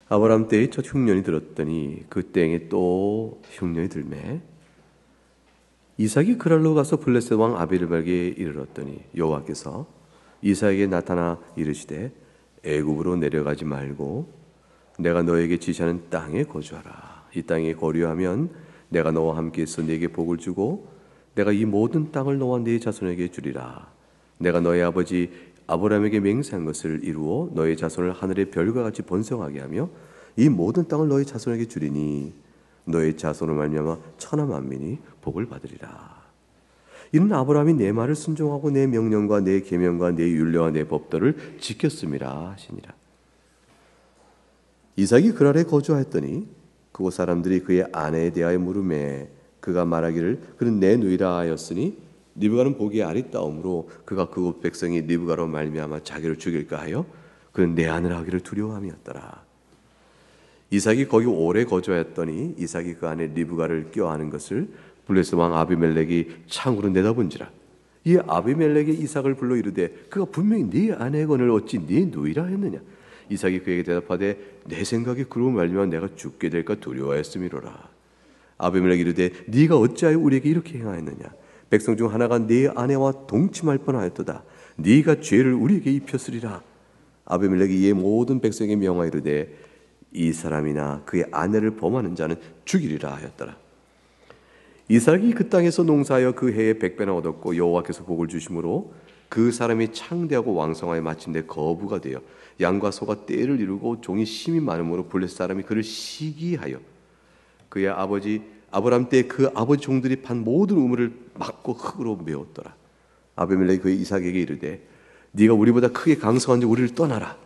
아브라함 때에 첫 흉년이 들었더니 그 땡에 또 흉년이 들매 이삭이 그랄로 가서 블레셋 왕 아비멜렉에게 이르렀더니 여호와께서 이삭에게 나타나 이르시되 애굽으로 내려가지 말고 내가 너에게 지시하는 땅에 거주하라. 이 땅에 거류하면 내가 너와 함께해서 네게 복을 주고 내가 이 모든 땅을 너와 네 자손에게 주리라. 내가 너의 아버지 아브라함에게 맹세한 것을 이루어 너의 자손을 하늘의 별과 같이 번성하게 하며 이 모든 땅을 너의 자손에게 주리니 너의 자손을 말미암아 천하 만민이 복을 받으리라. 이는 아브라함이 내 말을 순종하고 내 명령과 내 계명과 내 율례와 내 법도를 지켰음이라 하시니라. 이삭이 그랄에 거주하였더니 그곳 사람들이 그의 아내에 대하여 물으매 그가 말하기를 그는 내 누이라 하였으니 리브가는 보기에 아리따움으로 그가 그곳 백성이 리브가로 말미암아 자기를 죽일까 하여 그는 내 아내라 하기를 두려워함이었더라. 이삭이 거기 오래 거주하였더니 이삭이 그 아내 리브가를 껴안은 것을 블레셋 왕 아비멜렉이 창으로 내다본지라. 이 아비멜렉이 이삭을 불러 이르되 그가 분명히 네 아내건을 어찌 네 누이라 했느냐. 이삭이 그에게 대답하되 내 생각에 그로 말미암아 내가 죽게 될까 두려워했음이로라. 아비멜렉이 이르되 네가 어찌하여 우리에게 이렇게 행하였느냐. 백성 중 하나가 네 아내와 동침할 뻔하였도다. 네가 죄를 우리에게 입혔으리라. 아비멜렉이 이에 모든 백성에게 명하이르되 이 사람이나 그의 아내를 범하는 자는 죽이리라 하였더라. 이삭이 그 땅에서 농사하여 그 해에 100배나 얻었고 여호와께서 복을 주심으로 그 사람이 창대하고 왕성하여 마침내 거부가 되어 양과 소가 떼를 이루고 종이 심이 많음으로 블레셋 사람이 그를 시기하여 그의 아버지 아브라함 때 그 아버지 종들이 판 모든 우물을 막고 흙으로 메웠더라. 아비멜렉이 그의 이삭에게 이르되 네가 우리보다 크게 강성한지 우리를 떠나라.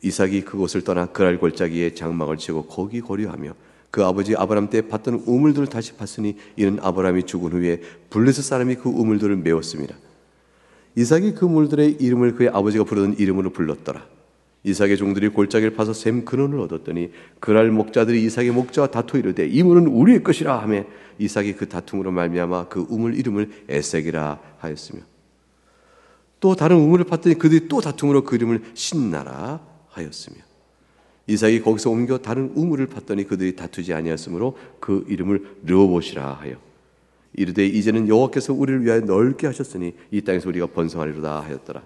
이삭이 그곳을 떠나 그랄 골짜기에 장막을 치고 거기 거류하며 그 아버지 아브라함 때 팠던 우물들을 다시 팠으니 이는 아브라함이 죽은 후에 블레셋 사람이 그 우물들을 메웠습니다. 이삭이 그 물들의 이름을 그의 아버지가 부르던 이름으로 불렀더라. 이삭의 종들이 골짜기를 파서 샘 근원을 얻었더니 그랄 목자들이 이삭의 목자와 다투 이르되 이 물은 우리의 것이라 하며 이삭이 그 다툼으로 말미암아 그 우물 이름을 에색이라 하였으며 또 다른 우물을 팠더니 그들이 또 다툼으로 그 이름을 신나라 하였으며 이삭이 거기서 옮겨 다른 우물을 팠더니 그들이 다투지 아니하였으므로 그 이름을 르호봇이라 하여 이르되 이제는 여호와께서 우리를 위하여 넓게 하셨으니 이 땅에서 우리가 번성하리로다 하였더라.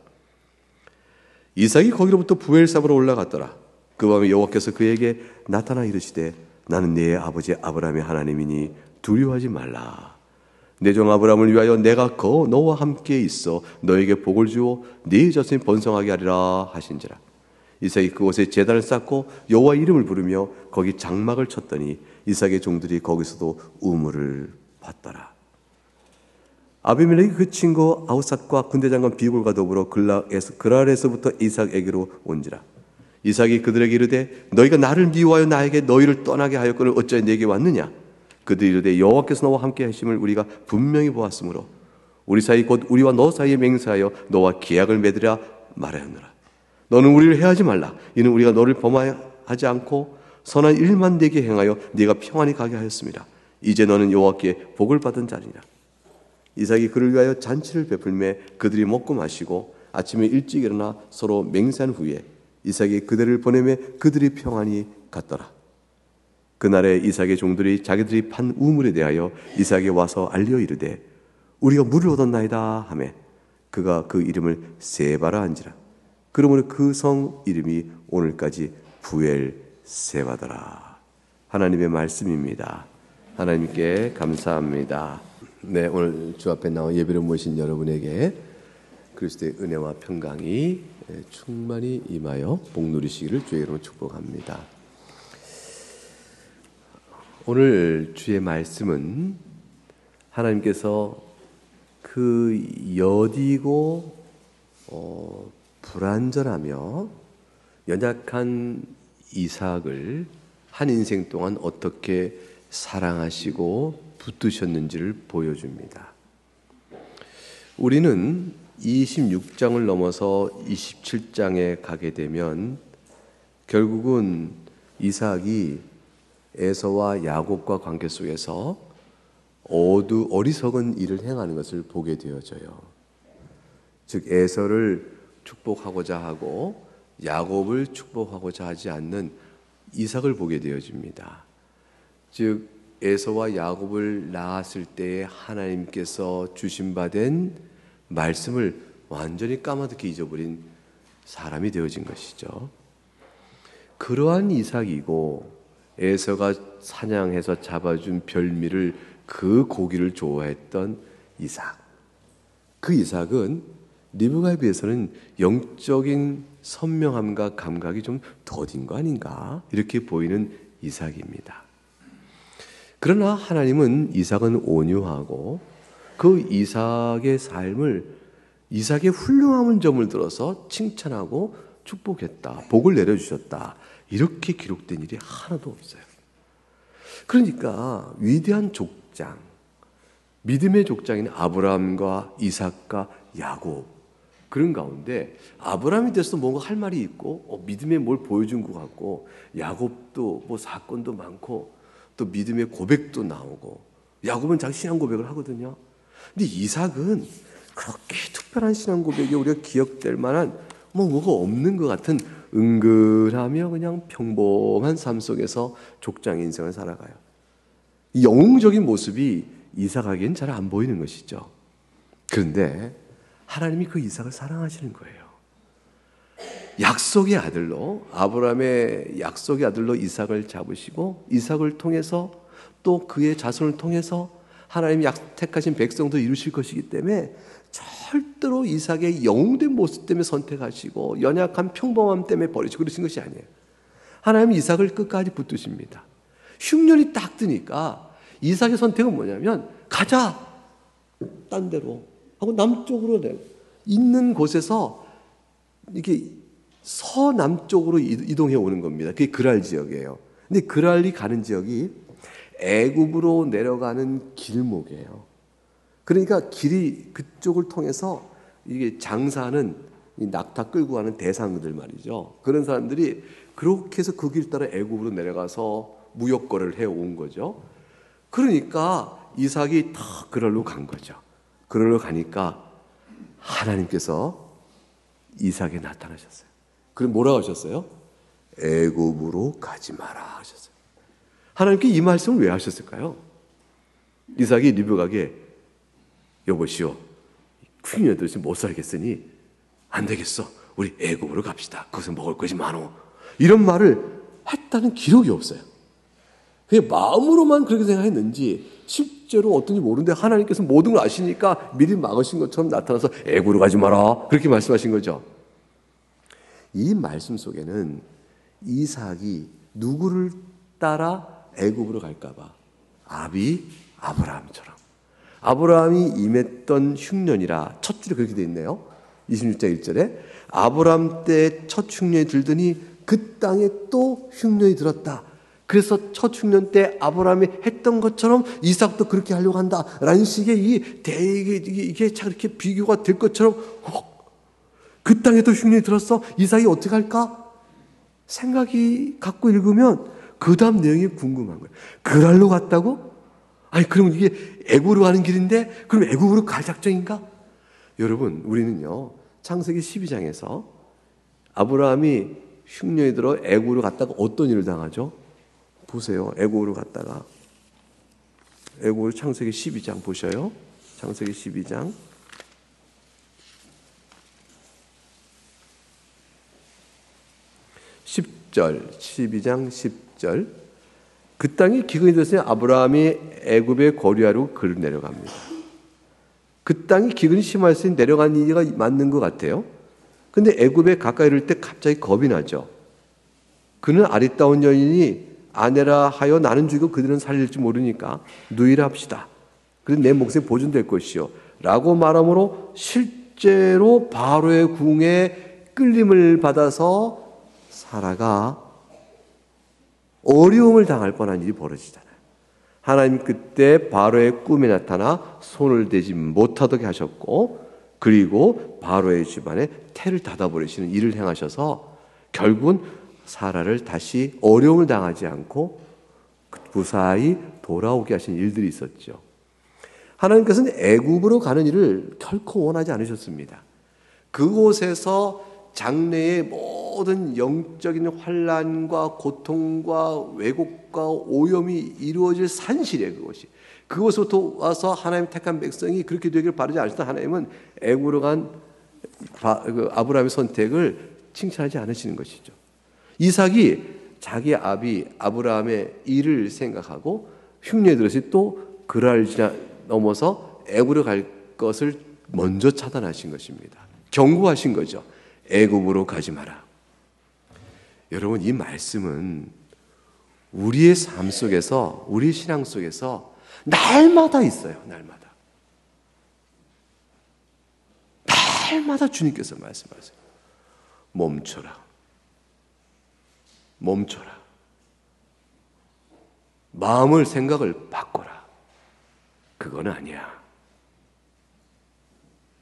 이삭이 거기로부터 부엘삽으로 올라갔더라. 그 밤에 여호와께서 그에게 나타나 이르시되 나는 네 아버지 아브라함의 하나님이니 두려워하지 말라. 내 종 아브라함을 위하여 내가 너와 함께 있어 너에게 복을 주어 네 자손이 번성하게 하리라 하신지라. 이삭이 그곳에 제단을 쌓고 여호와 이름을 부르며 거기 장막을 쳤더니 이삭의 종들이 거기서도 우물을 팠더라. 아비멜렉이 그 친구 아우삿과 군대장관 비골과 더불어 그랄에서부터 이삭에게로 온지라. 이삭이 그들에게 이르되 너희가 나를 미워하여 나에게 너희를 떠나게 하였거늘 어찌하여 내게 왔느냐. 그들이 이르되 여호와께서 너와 함께 하심을 우리가 분명히 보았으므로 우리 사이 곧 우리와 너 사이에 맹세하여 너와 계약을 맺으라 말하였노라. 너는 우리를 해하지 말라. 이는 우리가 너를 범하지 않고 선한 일만 내게 행하여 네가 평안히 가게 하였습니다. 이제 너는 여호와께 복을 받은 자리라. 이삭이 그를 위하여 잔치를 베풀매 그들이 먹고 마시고 아침에 일찍 일어나 서로 맹세한 후에 이삭이 그들을 보내매 그들이 평안히 갔더라. 그날에 이삭의 종들이 자기들이 판 우물에 대하여 이삭에게 와서 알려 이르되 우리가 물을 얻었나이다 하매 그가 그 이름을 세바라 한지라. 그러므로 그 성 이름이 오늘까지 부엘세바더라. 하나님의 말씀입니다. 하나님께 감사합니다. 네, 오늘 주 앞에 나와 예배를 모신 여러분에게 그리스도의 은혜와 평강이 충만히 임하여 복 누리시기를 주의 이름으로 축복합니다. 오늘 주의 말씀은 하나님께서 그 여디고 불완전하며 연약한 이삭을 한 인생 동안 어떻게 사랑하시고 붙드셨는지를 보여줍니다. 우리는 26장을 넘어서 27장에 가게 되면 결국은 이삭이 에서와 야곱과 관계 속에서 어리석은 일을 행하는 것을 보게 되어져요. 즉 에서를 축복하고자 하고 야곱을 축복하고자 하지 않는 이삭을 보게 되어집니다. 즉 에서와 야곱을 낳았을 때에 하나님께서 주신 바 된 말씀을 완전히 까마득히 잊어버린 사람이 되어진 것이죠. 그러한 이삭이고 에서가 사냥해서 잡아준 별미를 그 고기를 좋아했던 이삭. 그 이삭은 리브가에 비해서는 영적인 선명함과 감각이 좀 더딘 거 아닌가 이렇게 보이는 이삭입니다. 그러나 하나님은 이삭은 온유하고 그 이삭의 삶을 이삭의 훌륭한 점을 들어서 칭찬하고 축복했다. 복을 내려주셨다. 이렇게 기록된 일이 하나도 없어요. 그러니까 위대한 족장, 믿음의 족장인 아브라함과 이삭과 야곱 그런 가운데 아브라함에 대해서 뭔가 할 말이 있고 믿음에 뭘 보여준 것 같고 야곱도 뭐 사건도 많고 또 믿음의 고백도 나오고 야곱은 자기 신앙 고백을 하거든요. 근데 이삭은 그렇게 특별한 신앙 고백이 우리가 기억될 만한 뭐가 없는 것 같은 은근하며 그냥 평범한 삶 속에서 족장 인생을 살아가요. 이 영웅적인 모습이 이삭에겐 잘 안 보이는 것이죠. 그런데 하나님이 그 이삭을 사랑하시는 거예요. 약속의 아들로 아브라함의 약속의 아들로 이삭을 잡으시고 이삭을 통해서 또 그의 자손을 통해서 하나님이 택하신 백성도 이루실 것이기 때문에 절대로 이삭의 영웅된 모습 때문에 선택하시고 연약한 평범함 때문에 버리시고 그러신 것이 아니에요. 하나님이 이삭을 끝까지 붙드십니다. 흉년이 딱 뜨니까 이삭의 선택은 뭐냐면 가자 딴 데로 하고 남쪽으로 있는 곳에서 이렇게 서남쪽으로 이동해 오는 겁니다. 그게 그랄 지역이에요. 근데 그랄이 가는 지역이 애굽으로 내려가는 길목이에요. 그러니까 길이 그쪽을 통해서 이게 장사하는 이 낙타 끌고 가는 대상들 말이죠. 그런 사람들이 그렇게 해서 그 길 따라 애굽으로 내려가서 무역 거래를 해 온 거죠. 그러니까 이삭이 다 그랄로 간 거죠. 그랄로 가니까 하나님께서 이삭에 나타나셨어요. 그럼 뭐라고 하셨어요? 애굽으로 가지 마라 하셨어요. 하나님께 이 말씀을 왜 하셨을까요? 이삭이 리브가에게 여보시오, 흉년이 들어서 못 살겠으니 안 되겠어. 우리 애굽으로 갑시다. 거기서 먹을 것이 많어. 이런 말을 했다는 기록이 없어요. 그게 마음으로만 그렇게 생각했는지 실제로 어떤지 모르는데 하나님께서 모든 걸 아시니까 미리 막으신 것처럼 나타나서 애굽으로 가지 마라. 그렇게 말씀하신 거죠. 이 말씀 속에는 이삭이 누구를 따라 애굽으로 갈까 봐 아브라함처럼 아브라함이 임했던 흉년이라 첫 줄에 그렇게 돼 있네요. 26장 1절에 아브라함 때 첫 흉년이 들더니 그 땅에 또 흉년이 들었다. 그래서 첫 흉년 때 아브라함이 했던 것처럼 이삭도 그렇게 하려고 한다라는 식의 이게 참 이렇게 비교가 될 것처럼 그 땅에 또 흉년이 들었어. 이삭이 어떻게 할까? 생각이 갖고 읽으면 그 다음 내용이 궁금한 거예요. 그랄로 갔다고? 아니 그러면 이게 애굽으로 가는 길인데 그럼 애굽으로 갈 작정인가? 여러분 우리는요 창세기 12장에서 아브라함이 흉년이 들어 애굽으로 갔다가 어떤 일을 당하죠? 보세요. 애굽으로 갔다가 애굽으로 창세기 12장 보셔요. 창세기 12장 10절 12장 10절 그 땅이 기근이 되었으니 아브라함이 애굽의 거류하로 그를 내려갑니다. 그 땅이 기근이 심하였으니 내려간 이가 맞는 것 같아요. 근데 애굽에 가까이 이를 때 갑자기 겁이 나죠. 그는 아리따운 여인이 아내라 하여 나는 죽이고 그들은 살릴지 모르니까 누이라 합시다. 그래서 내 목숨이 보존될 것이요 라고 말하므로 실제로 바로의 궁에 끌림을 받아서 사라가 어려움을 당할 뻔한 일이 벌어지잖아요. 하나님 그때 바로의 꿈에 나타나 손을 대지 못하게 하셨고 그리고 바로의 집안에 태를 닫아버리시는 일을 행하셔서 결국은 사라를 다시 어려움을 당하지 않고 무사히 돌아오게 하신 일들이 있었죠. 하나님께서는 애굽으로 가는 일을 결코 원하지 않으셨습니다. 그곳에서 장래의 모든 영적인 환난과 고통과 왜곡과 오염이 이루어질 산실이에요. 그것부터 와서 하나님 택한 백성이 그렇게 되기를 바라지 않으셨던 하나님은 애굽으로 간 아브라함의 선택을 칭찬하지 않으시는 것이죠. 이삭이 자기 아비 아브라함의 일을 생각하고 흉내에 들어서 또 그랄 넘어서 애굽으로 갈 것을 먼저 차단하신 것입니다. 경고하신 거죠. 애굽으로 가지 마라. 여러분, 이 말씀은 우리의 삶 속에서, 우리의 신앙 속에서 날마다 있어요. 날마다 주님께서 말씀하세요. 멈춰라. 마음을, 생각을 바꿔라. 그건 아니야.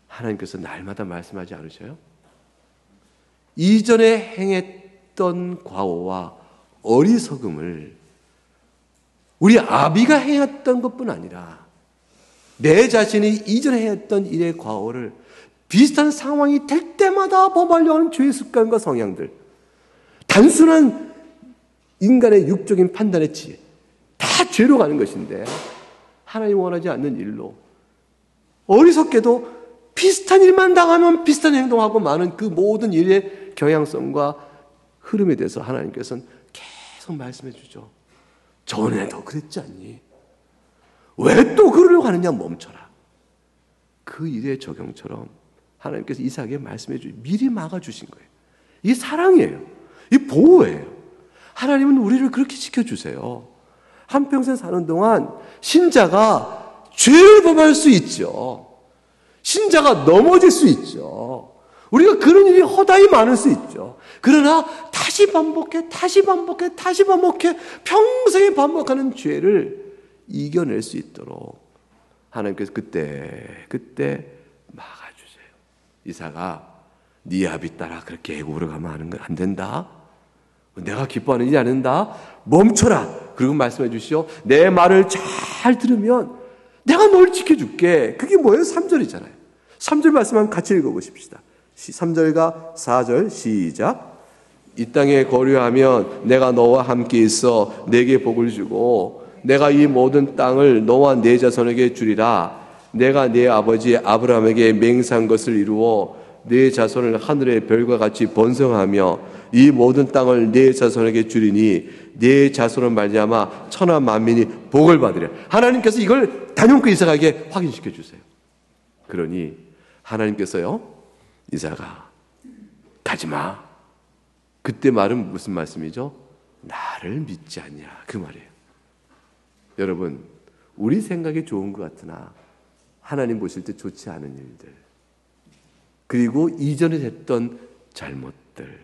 하나님께서 날마다 말씀하지 않으셔요? 이전에 행했던 과오와 어리석음을 우리 아비가 행했던 것뿐 아니라 내 자신이 이전에 했던 일의 과오를 비슷한 상황이 될 때마다 범하려고 하는 죄의 습관과 성향들, 단순한 인간의 육적인 판단의 지혜, 다 죄로 가는 것인데 하나님 원하지 않는 일로 어리석게도 비슷한 일만 당하면 비슷한 행동하고 많은 그 모든 일의 경향성과 흐름에 대해서 하나님께서는 계속 말씀해 주죠. 전에도 그랬지 않니? 왜 또 그러려고 하느냐? 멈춰라. 그 일의 적용처럼 하나님께서 이삭에게 말씀해 주시, 미리 막아주신 거예요. 이게 사랑이에요. 이 보호예요. 하나님은 우리를 그렇게 지켜주세요. 한평생 사는 동안 신자가 죄를 범할 수 있죠. 신자가 넘어질 수 있죠. 우리가 그런 일이 허다히 많을 수 있죠. 그러나 다시 반복해 평생에 반복하는 죄를 이겨낼 수 있도록 하나님께서 그때 막아주세요. 이삭아, 네 아비 따라 그렇게 애굽으로 가면 안 된다. 내가 기뻐하는 일이 아닌다. 멈춰라. 그리고 말씀해 주시오. 내 말을 잘 들으면 내가 널 지켜줄게. 그게 뭐예요? 3절이잖아요. 3절 말씀만 같이 읽어보십시다. 3절과 4절 시작. 이 땅에 거류하면 내가 너와 함께 있어 내게 복을 주고 내가 이 모든 땅을 너와 네 자손에게 주리라. 내가 네 아버지 아브라함에게 맹세한 것을 이루어 네 자손을 하늘의 별과 같이 번성하며 이 모든 땅을 네 자손에게 주리니 네 자손을 말미암아 천하 만민이 복을 받으리라. 하나님께서 이걸 단용코 이삭에게 확인시켜 주세요. 그러니 하나님께서요, 이삭아 가지마. 그때 말은 무슨 말씀이죠? 나를 믿지 않냐, 그 말이에요. 여러분, 우리 생각에 좋은 것 같으나 하나님 보실 때 좋지 않은 일들, 그리고 이전에 했던 잘못들,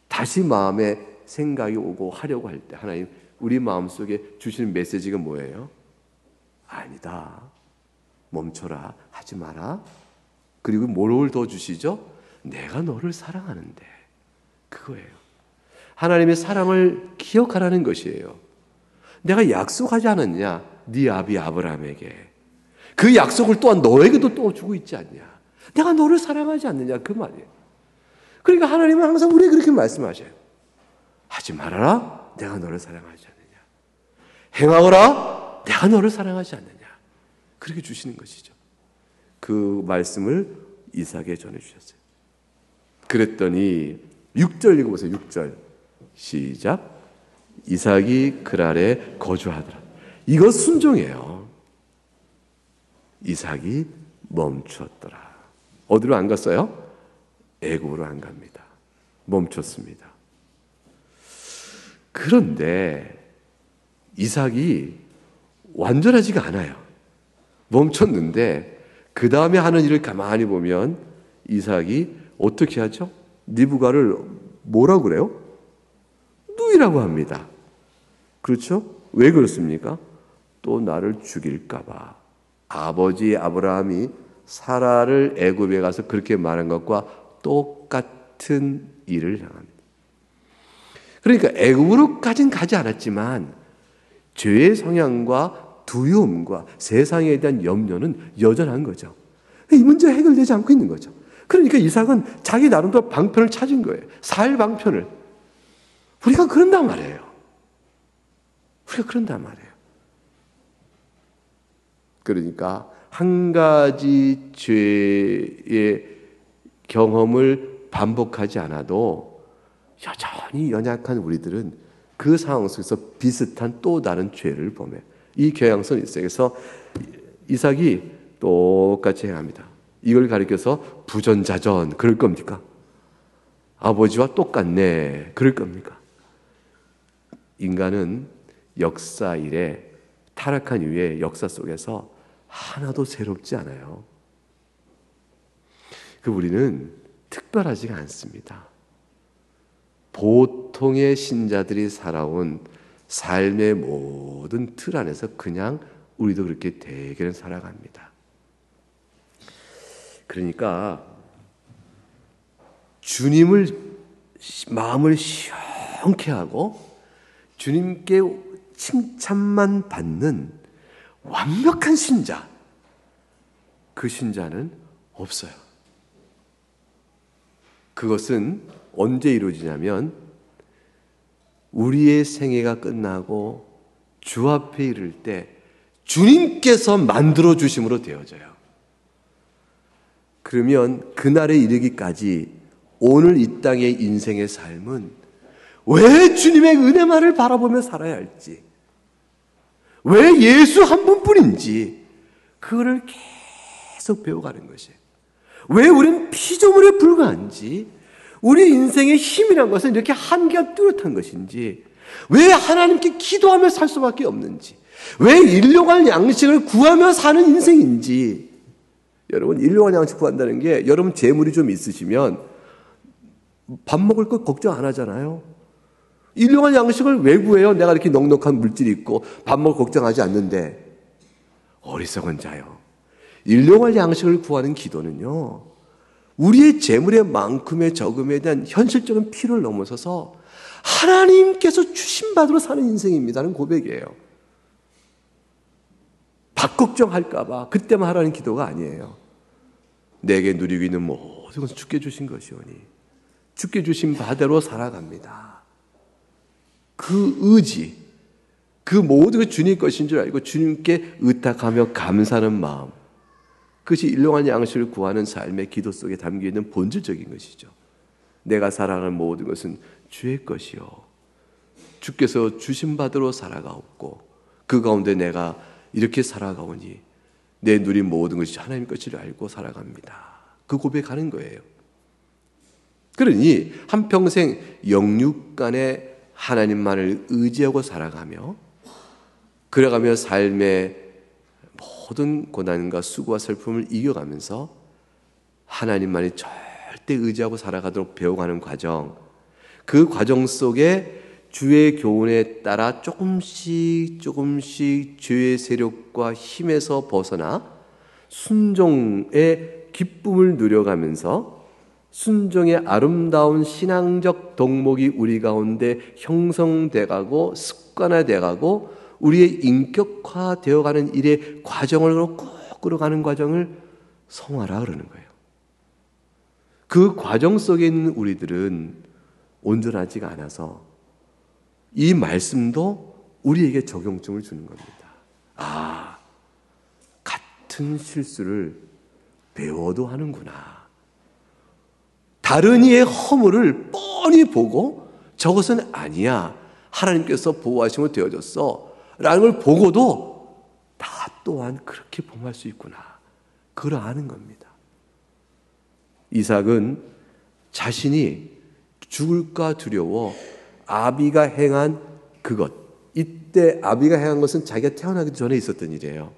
다시 마음에 생각이 오고 하려고 할 때 하나님 우리 마음속에 주시는 메시지가 뭐예요? 아니다. 멈춰라. 하지 마라. 그리고 뭘 더 주시죠? 내가 너를 사랑하는데. 그거예요. 하나님의 사랑을 기억하라는 것이에요. 내가 약속하지 않았냐? 네 아비 아브라함에게. 그 약속을 또한 너에게도 또 주고 있지 않냐? 내가 너를 사랑하지 않느냐? 그 말이에요. 그러니까 하나님은 항상 우리에게 그렇게 말씀하셔요. 하지 말아라. 내가 너를 사랑하지 않느냐? 행하거라. 내가 너를 사랑하지 않느냐? 그렇게 주시는 것이죠. 그 말씀을 이삭에게 전해주셨어요. 그랬더니 6절 읽어보세요. 6절 시작. 이삭이 그랄에 거주하더라. 이거 순종이에요. 이삭이 멈췄더라. 어디로 안 갔어요? 애굽으로 안 갑니다. 멈췄습니다. 그런데 이삭이 완전하지가 않아요. 멈췄는데 그 다음에 하는 일을 가만히 보면 이삭이 어떻게 하죠? 리브가를 뭐라고 그래요? 누이라고 합니다. 그렇죠? 왜 그렇습니까? 또 나를 죽일까 봐. 아버지 아브라함이 사라를 애굽에 가서 그렇게 말한 것과 똑같은 일을 당합니다. 그러니까 애굽으로까지는 가지 않았지만 죄의 성향과 두려움과 세상에 대한 염려는 여전한 거죠. 이 문제가 해결되지 않고 있는 거죠. 그러니까 이삭은 자기 나름대로 방편을 찾은 거예요. 살 방편을. 우리가 그런단 말이에요. 우리가 그런단 말이에요. 그러니까 한 가지 죄의 경험을 반복하지 않아도 여전히 연약한 우리들은 그 상황 속에서 비슷한 또 다른 죄를 범해요. 이 경향성이 있어요. 그래서 이삭이 똑같이 해야 합니다. 이걸 가리켜서 부전자전 그럴 겁니까? 아버지와 똑같네 그럴 겁니까? 인간은 역사 이래 타락한 이후에 역사 속에서 하나도 새롭지 않아요. 우리는 특별하지가 않습니다. 보통의 신자들이 살아온 삶의 모든 틀 안에서 그냥 우리도 그렇게 대개는 살아갑니다. 그러니까 주님을 마음을 시원케 하고 주님께 칭찬만 받는 완벽한 신자, 그 신자는 없어요. 그것은 언제 이루어지냐면 우리의 생애가 끝나고 주 앞에 이를 때 주님께서 만들어 주심으로 되어져요. 그러면 그날에 이르기까지 오늘 이 땅의 인생의 삶은 왜 주님의 은혜만을 바라보며 살아야 할지, 왜 예수 한 분뿐인지 그거를 계속 배워가는 것이에요. 왜 우리는 피조물에 불과한지, 우리 인생의 힘이란 것은 이렇게 한계가 뚜렷한 것인지, 왜 하나님께 기도하며 살 수밖에 없는지, 왜 일용할 양식을 구하며 사는 인생인지. 여러분, 일용할 양식 구한다는 게 여러분 재물이 좀 있으시면 밥 먹을 거 걱정 안 하잖아요. 일용할 양식을 왜 구해요? 내가 이렇게 넉넉한 물질이 있고 밥 먹을 걱정하지 않는데. 어리석은 자요. 일용할 양식을 구하는 기도는요, 우리의 재물의 만큼의 적음에 대한 현실적인 필요를 넘어서서 하나님께서 주신 바대로 사는 인생입니다는 고백이에요. 밥 걱정할까봐 그때만 하라는 기도가 아니에요. 내게 누리고 있는 모든 것은 주께 주신 것이오니 주께 주신 바대로 살아갑니다. 그 의지, 그 모든 게 주님 것인 줄 알고 주님께 의탁하며 감사하는 마음, 그것이 일용할 양식을 구하는 삶의 기도 속에 담겨있는 본질적인 것이죠. 내가 살아가는 모든 것은 주의 것이요, 주께서 주신 바대로 살아가옵고 그 가운데 내가 이렇게 살아가오니 내 누린 모든 것이 하나님 것을 알고 살아갑니다. 그 고백하는 거예요. 그러니 한평생 영육간에 하나님만을 의지하고 살아가며 그래가며 삶의 모든 고난과 수고와 슬픔을 이겨가면서 하나님만이 절대 의지하고 살아가도록 배워가는 과정, 그 과정 속에 주의 교훈에 따라 조금씩 죄의 세력과 힘에서 벗어나 순종의 기쁨을 누려가면서 순종의 아름다운 신앙적 덕목이 우리 가운데 형성돼가고 습관화돼가고 우리의 인격화되어가는 일의 과정을 꼭 끌어가는 과정을 성화라 그러는 거예요. 그 과정 속에 있는 우리들은 온전하지가 않아서 이 말씀도 우리에게 적용점을 주는 겁니다. 아, 같은 실수를 배워도 하는구나. 다른 이의 허물을 뻔히 보고 저것은 아니야, 하나님께서 보호하심으로 되어졌어 라는 걸 보고도 나 또한 그렇게 범할 수 있구나, 그걸 아는 겁니다. 이삭은 자신이 죽을까 두려워 아비가 행한 그것, 이때 아비가 행한 것은 자기가 태어나기 전에 있었던 일이에요.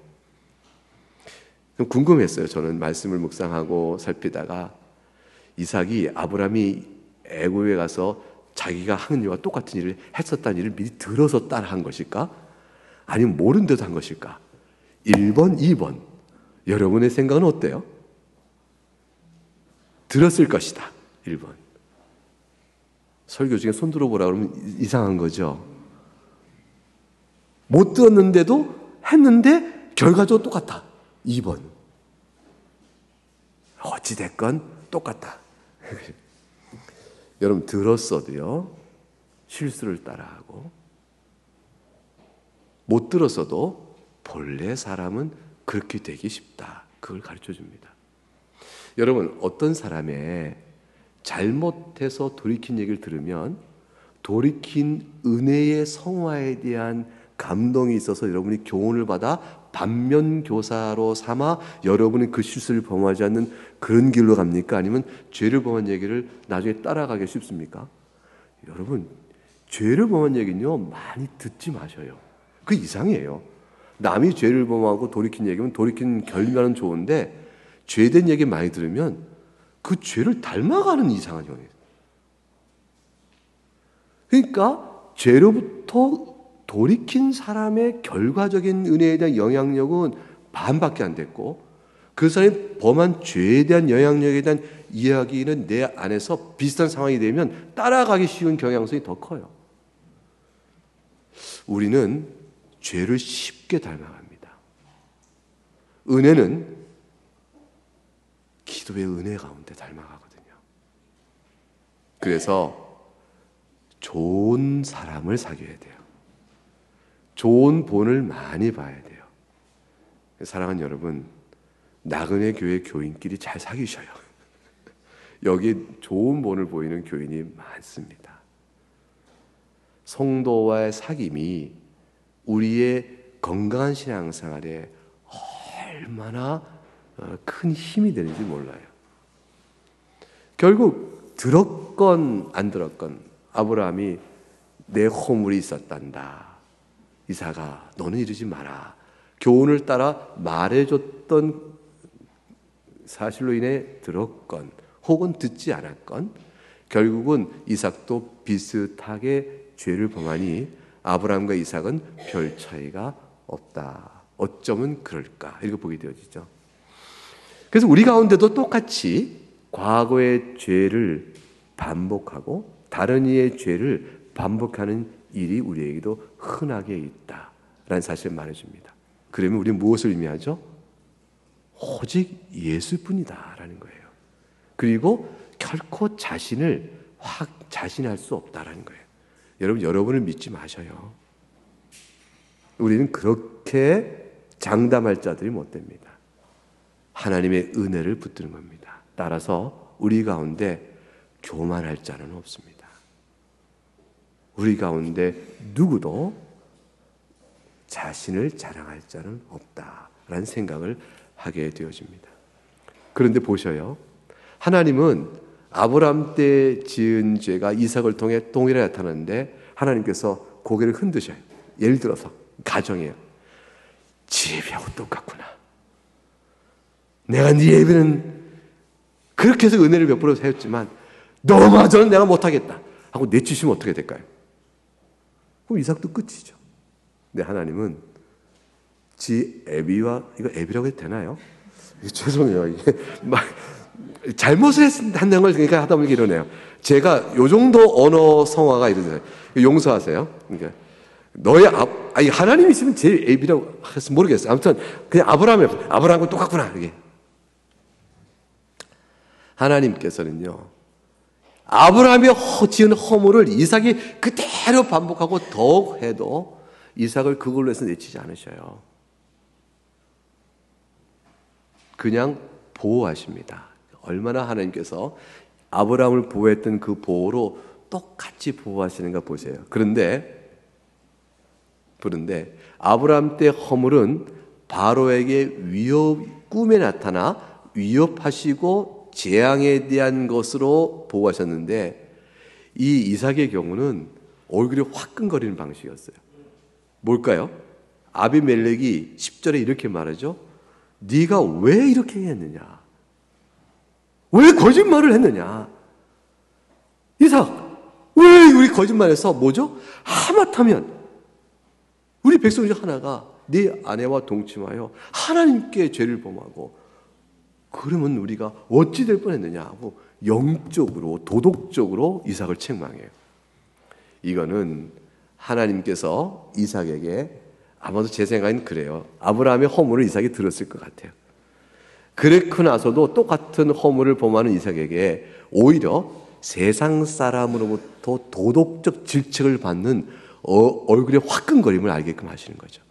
궁금했어요. 저는 말씀을 묵상하고 살피다가 이삭이 아브라함이 애굽에 가서 자기가 하는 일과 똑같은 일을 했었다는 일을 미리 들어서 따라한 것일까? 아니면 모른 듯 한 것일까? 1번, 2번. 여러분의 생각은 어때요? 들었을 것이다. 1번. 설교 중에 손 들어보라 그러면 이상한 거죠. 못 들었는데도 했는데 결과적으로 똑같아. 2번. 어찌됐건 똑같다. 여러분 들었어도요 실수를 따라하고, 못 들었어도 본래 사람은 그렇게 되기 쉽다. 그걸 가르쳐 줍니다. 여러분 어떤 사람의 잘못해서 돌이킨 얘기를 들으면 돌이킨 은혜의 성화에 대한 감동이 있어서 여러분이 교훈을 받아 반면교사로 삼아 여러분이 그 실수를 범하지 않는 그런 길로 갑니까? 아니면 죄를 범한 얘기를 나중에 따라가기 쉽습니까? 여러분 죄를 범한 얘기는요 많이 듣지 마셔요. 그 이상이에요. 남이 죄를 범하고 돌이킨 얘기면 돌이킨 결과는 좋은데 죄된 얘기 많이 들으면 그 죄를 닮아가는 이상한 형이에요. 그러니까 죄로부터 돌이킨 사람의 결과적인 은혜에 대한 영향력은 반밖에 안 됐고, 그 사람이 범한 죄에 대한 영향력에 대한 이야기는 내 안에서 비슷한 상황이 되면 따라가기 쉬운 경향성이 더 커요. 우리는 죄를 쉽게 닮아갑니다. 은혜는 기도의 은혜 가운데 닮아가거든요. 그래서 좋은 사람을 사귀어야 돼요. 좋은 본을 많이 봐야 돼요. 사랑하는 여러분, 나그네 교회 교인끼리 잘 사귀셔요. 여기 좋은 본을 보이는 교인이 많습니다. 성도와의 사귐이 우리의 건강한 신앙생활에 얼마나 큰 힘이 되는지 몰라요. 결국 들었건 안 들었건 아브라함이 내 허물이 있었단다. 이삭아 너는 이러지 마라. 교훈을 따라 말해줬던 사실로 인해 들었건 혹은 듣지 않았건 결국은 이삭도 비슷하게 죄를 범하니 아브라함과 이삭은 별 차이가 없다. 어쩌면 그럴까 이렇게 보게 되어지죠. 그래서 우리 가운데도 똑같이 과거의 죄를 반복하고 다른 이의 죄를 반복하는 일이 우리에게도 흔하게 있다라는 사실을 말해줍니다. 그러면 우리는 무엇을 의미하죠? 오직 예수뿐이다라는 거예요. 그리고 결코 자신을 확 자신할 수 없다라는 거예요. 여러분, 여러분을 믿지 마셔요. 우리는 그렇게 장담할 자들이 못 됩니다. 하나님의 은혜를 붙드는 겁니다. 따라서 우리 가운데 교만할 자는 없습니다. 우리 가운데 누구도 자신을 자랑할 자는 없다라는 생각을 하게 되어집니다. 그런데 보셔요. 하나님은 아브라함 때 지은 죄가 이삭을 통해 동일하게 나타나는데 하나님께서 고개를 흔드셔요. 예를 들어서 가정이에요. 지 예배하고 똑같구나. 내가 네 예배는 그렇게 해서 은혜를 베풀어서 했지만 너마저는 내가 못하겠다 하고 내치시면 어떻게 될까요? 그럼 이삭도 끝이죠. 근데 하나님은 지 애비와, 이거 애비라고 해도 되나요? 죄송해요. 이게 막 잘못을 한다는 걸 그러니까 하다 보니까 이러네요. 제가 요 정도 언어 성화가 이러네요. 용서하세요. 그러니까 너의 아니 하나님이 있으면 제 애비라고 해서 모르겠어요. 아무튼 그냥 아브라함하고 똑같구나. 이게 하나님께서는요. 아브라함이 지은 허물을 이삭이 그대로 반복하고 더욱 해도 이삭을 그걸로 해서 내치지 않으셔요. 그냥 보호하십니다. 얼마나 하나님께서 아브라함을 보호했던 그 보호로 똑같이 보호하시는가 보세요. 그런데 아브라함 때 허물은 바로에게 꿈에 나타나 위협하시고 재앙에 대한 것으로 보호하셨는데 이 이삭의 경우는 얼굴이 화끈거리는 방식이었어요. 뭘까요? 아비멜렉이 10절에 이렇게 말하죠. 네가 왜 이렇게 했느냐? 왜 거짓말을 했느냐? 이삭, 왜 우리 거짓말해서 뭐죠? 하마터면 우리 백성 중 하나가 네 아내와 동침하여 하나님께 죄를 범하고 그러면 우리가 어찌 될 뻔했느냐 하고 영적으로 도덕적으로 이삭을 책망해요. 이거는 하나님께서 이삭에게 아마도 제 생각엔 그래요. 아브라함의 허물을 이삭이 들었을 것 같아요. 그렇고 나서도 똑같은 허물을 범하는 이삭에게 오히려 세상 사람으로부터 도덕적 질책을 받는 얼굴의 화끈거림을 알게끔 하시는 거죠.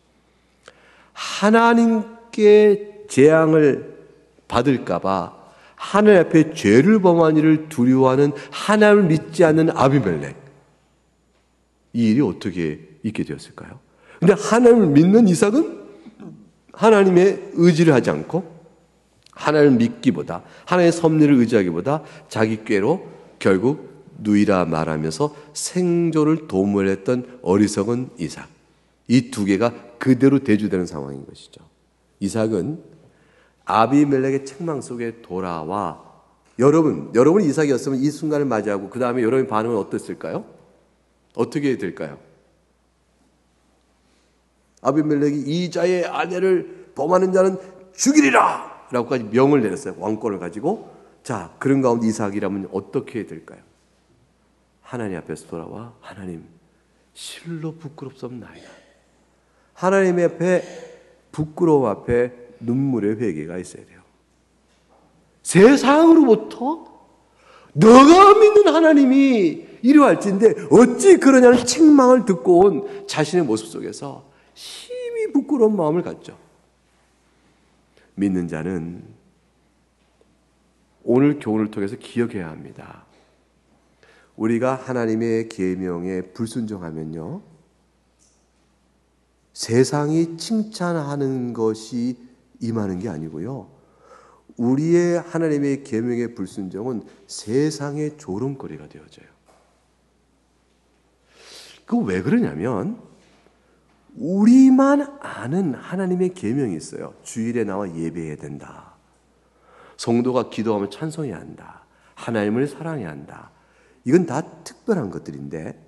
하나님께 재앙을 받을까봐 하나님 앞에 죄를 범한 이를 두려워하는 하나님을 믿지 않는 아비멜렉, 이 일이 어떻게 있게 되었을까요? 근데 하나님을 믿는 이삭은 하나님의 의지를 하지 않고 하나님을 믿기보다, 하나님의 섭리를 의지하기보다 자기 꾀로 결국 누이라 말하면서 생존을 도모했던 어리석은 이삭, 이 두 개가 그대로 대주되는 상황인 것이죠. 이삭은 아비멜렉의 책망 속에 돌아와, 여러분이 이삭이었으면 이 순간을 맞이하고 그 다음에 여러분의 반응은 어땠을까요? 어떻게 될까요? 아비멜렉이 이자의 아내를 범하는 자는 죽이리라 라고까지 명을 내렸어요. 왕권을 가지고. 자, 그런 가운데 이삭이라면 어떻게 될까요? 하나님 앞에서 돌아와, 하나님 실로 부끄럽사옵나이다. 하나님 앞에, 부끄러움 앞에 눈물의 회개가 있어야 돼요. 세상으로부터 너가 믿는 하나님이 이러할진데 어찌 그러냐는 책망을 듣고 온 자신의 모습 속에서 심히 부끄러운 마음을 갖죠. 믿는 자는 오늘 교훈을 통해서 기억해야 합니다. 우리가 하나님의 계명에 불순종하면요, 세상이 칭찬하는 것이 임하는 게 아니고요, 우리의 하나님의 계명의 불순종은 세상의 조롱거리가 되어져요. 그거 왜 그러냐면 우리만 아는 하나님의 계명이 있어요. 주일에 나와 예배해야 된다. 성도가 기도하면 찬송해야 한다. 하나님을 사랑해야 한다. 이건 다 특별한 것들인데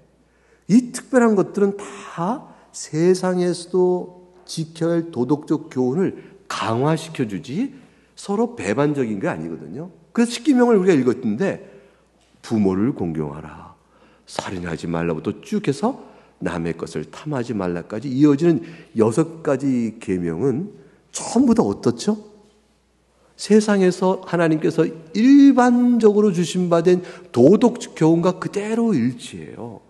이 특별한 것들은 다 세상에서도 지켜야 할 도덕적 교훈을 강화시켜주지 서로 배반적인 게 아니거든요. 그래서 십계명을 우리가 읽었는데 부모를 공경하라, 살인하지 말라부터 쭉 해서 남의 것을 탐하지 말라까지 이어지는 6가지 계명은 전부 다 어떻죠? 세상에서 하나님께서 일반적으로 주신 바 된 도덕적 교훈과 그대로 일치해요.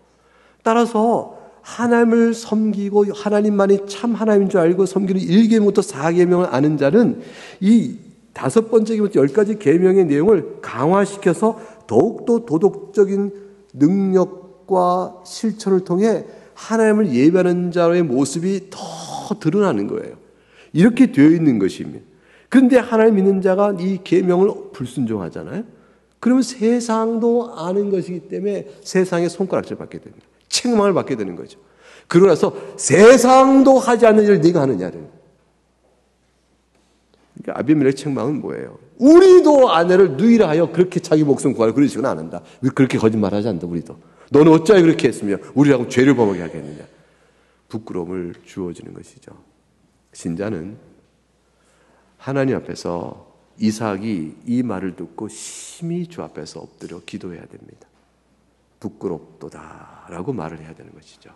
따라서 하나님을 섬기고 하나님만이 참 하나님인 줄 알고 섬기는 1계명부터 4계명을 아는 자는 이 5번째 계명부터 10가지 계명의 내용을 강화시켜서 더욱더 도덕적인 능력과 실천을 통해 하나님을 예배하는 자의 모습이 더 드러나는 거예요. 이렇게 되어 있는 것입니다. 그런데 하나님 믿는 자가 이 계명을 불순종하잖아요. 그러면 세상도 아는 것이기 때문에 세상의 손가락질 받게 됩니다. 책망을 받게 되는 거죠. 그러고 나서 세상도 하지 않는 일을 네가 하느냐는. 그러니까 아비멜렉 책망은 뭐예요? 우리도 아내를 누이라 하여 그렇게 자기 목숨 구하려 그런 식으로 안 한다. 우리 그렇게 거짓말하지 않는다. 우리도. 너는 어찌하여 그렇게 했으며 우리라고 죄를 범하게 하겠느냐. 부끄러움을 주어지는 것이죠. 신자는 하나님 앞에서 이삭이 이 말을 듣고 심히 주 앞에서 엎드려 기도해야 됩니다. 부끄럽도다 라고 말을 해야 되는 것이죠.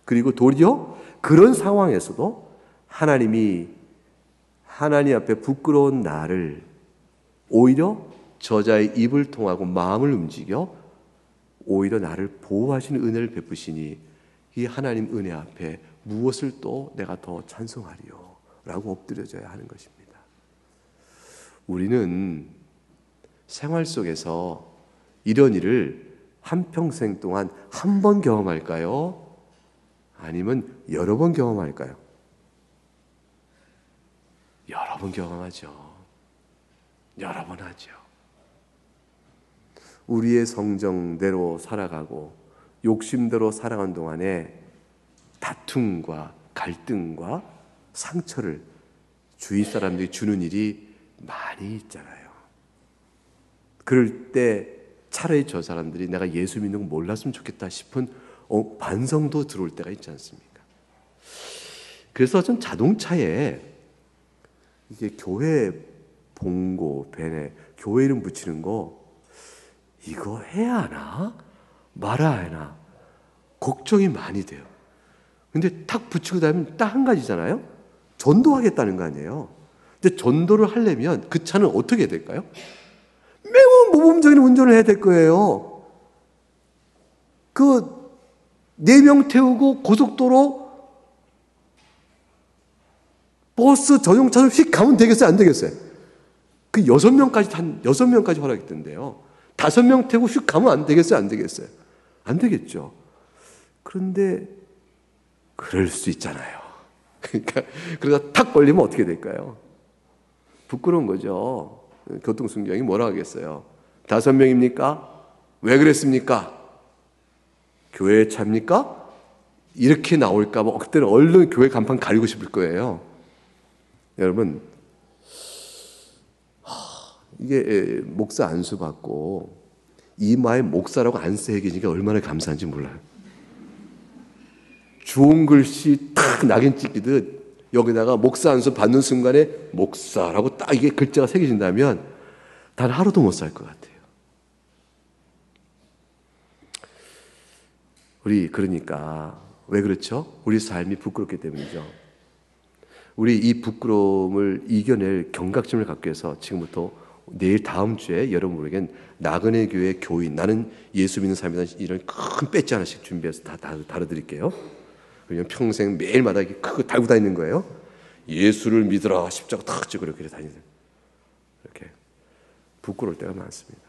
그리고 도리어 그런 상황에서도 하나님이 하나님 앞에 부끄러운 나를 오히려 저자의 입을 통하고 마음을 움직여 오히려 나를 보호하시는 은혜를 베푸시니 이 하나님 은혜 앞에 무엇을 또 내가 더 찬송하리요 라고 엎드려져야 하는 것입니다. 우리는 생활 속에서 이런 일을 한평생 동안 한 번 경험할까요? 아니면 여러 번 경험할까요? 여러 번 경험하죠. 여러 번 하죠. 우리의 성정대로 살아가고 욕심대로 살아간 동안에 다툼과 갈등과 상처를 주위 사람들이 주는 일이 많이 있잖아요. 그럴 때 차라리 저 사람들이 내가 예수 믿는 거 몰랐으면 좋겠다 싶은 반성도 들어올 때가 있지 않습니까? 그래서 전 자동차에 이게 교회 봉고, 배에 교회 이름 붙이는 거 이거 해야 하나? 말아야 하나? 걱정이 많이 돼요. 근데 탁 붙이고 나면 딱 한 가지잖아요? 전도하겠다는 거 아니에요? 근데 전도를 하려면 그 차는 어떻게 해야 될까요? 매우 모범적인 운전을 해야 될 거예요. 그 4명 태우고 고속도로 버스 전용차를 휙 가면 되겠어요? 안 되겠어요? 그 6명까지 허락했던데요. 5명 태우고 휙 가면 안 되겠어요? 안 되겠어요? 안 되겠죠. 그런데 그럴 수 있잖아요. 그러니까 그러다 탁 걸리면 어떻게 될까요? 부끄러운 거죠. 교통순경이 뭐라 하겠어요? 5명입니까? 왜 그랬습니까? 교회에 차입니까? 이렇게 나올까 봐 그때는 얼른 교회 간판 가리고 싶을 거예요. 여러분, 이게 목사 안수 받고 이마에 목사라고 안 새기니까 얼마나 감사한지 몰라요. 좋은 글씨 탁 낙인 찍히듯 여기다가 목사 안수 받는 순간에 목사라고 딱 이게 글자가 새겨진다면 단 하루도 못 살 것 같아요. 우리 그러니까 왜 그렇죠? 우리 삶이 부끄럽기 때문이죠. 우리 이 부끄러움을 이겨낼 경각심을 갖기 위해서 지금부터 내일 다음 주에 여러분에겐 나그네 교회 교인, 나는 예수 믿는 삶이라는 이런 큰 배지 하나씩 준비해서 다 다뤄드릴게요. 그러면 평생 매일마다 이렇게 크게 달고 다니는 거예요. 예수를 믿으라 십자가 탁 찍고 이렇게 다니는, 이렇게 부끄러울 때가 많습니다.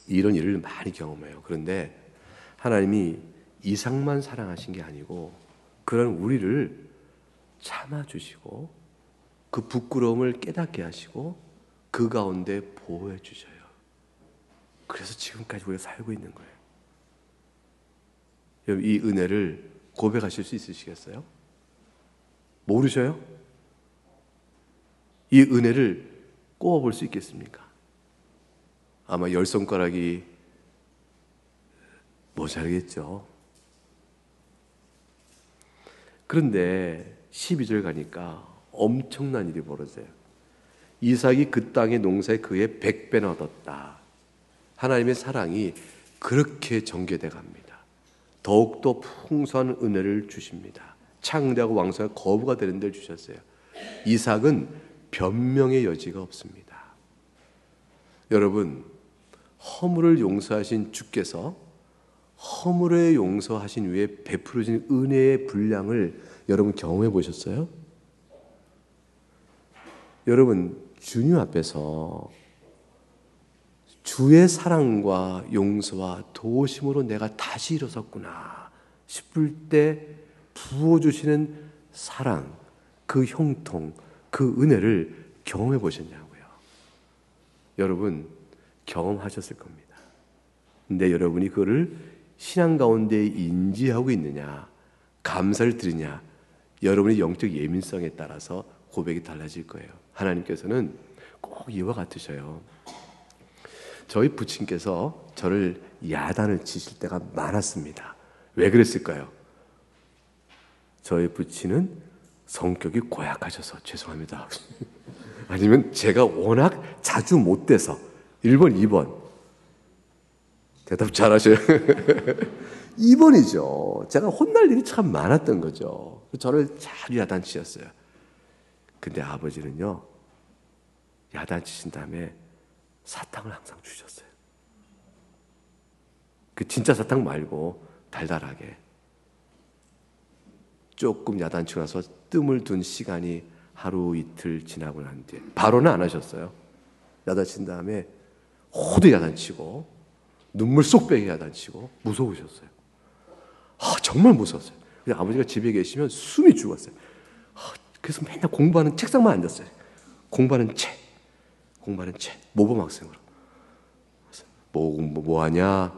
이런 일을 많이 경험해요. 그런데 하나님이 이상만 사랑하신 게 아니고 그런 우리를 참아주시고 그 부끄러움을 깨닫게 하시고 그 가운데 보호해 주셔요. 그래서 지금까지 우리가 살고 있는 거예요. 여러분, 이 은혜를 고백하실 수 있으시겠어요? 모르셔요? 이 은혜를 꼽아볼 수 있겠습니까? 아마 10손가락이 모자르겠죠. 그런데 12절 가니까 엄청난 일이 벌어져요. 이삭이 그 땅의 농사에 그의 100배나 얻었다. 하나님의 사랑이 그렇게 전개돼 갑니다. 더욱더 풍성한 은혜를 주십니다. 창대하고 왕성한 거부가 되는 데를 주셨어요. 이삭은 변명의 여지가 없습니다. 여러분, 허물을 용서하신 주께서 허물을 용서하신 후에 베풀어진 은혜의 분량을 여러분 경험해 보셨어요? 여러분, 주님 앞에서 주의 사랑과 용서와 도우심으로 내가 다시 일어섰구나 싶을 때 부어주시는 사랑, 그 형통, 그 은혜를 경험해 보셨냐고요. 여러분, 경험하셨을 겁니다. 근데 여러분이 그거를 신앙 가운데 인지하고 있느냐, 감사를 드리냐, 여러분의 영적 예민성에 따라서 고백이 달라질 거예요. 하나님께서는 꼭 이와 같으셔요. 저희 부친께서 저를 야단을 치실 때가 많았습니다. 왜 그랬을까요? 저희 부친은 성격이 고약하셔서 죄송합니다. 아니면 제가 워낙 자주 못 돼서 1번, 2번. 대답 잘하셔요. 2번이죠. 제가 혼날 일이 참 많았던 거죠. 저를 자주 야단치셨어요. 근데 아버지는요, 야단치신 다음에 사탕을 항상 주셨어요. 그 진짜 사탕 말고 달달하게. 조금 야단치고 나서 뜸을 둔 시간이 하루 이틀 지나고 난 뒤에 바로는 안 하셨어요. 야단친 다음에 호도 야단치고 눈물 쏙 빼게 야단치고 무서우셨어요. 정말 무서웠어요. 그래서 아버지가 집에 계시면 숨이 죽었어요. 그래서 맨날 공부하는 책상만 앉았어요. 공부하는 책, 모범학생으로. 뭐 하냐?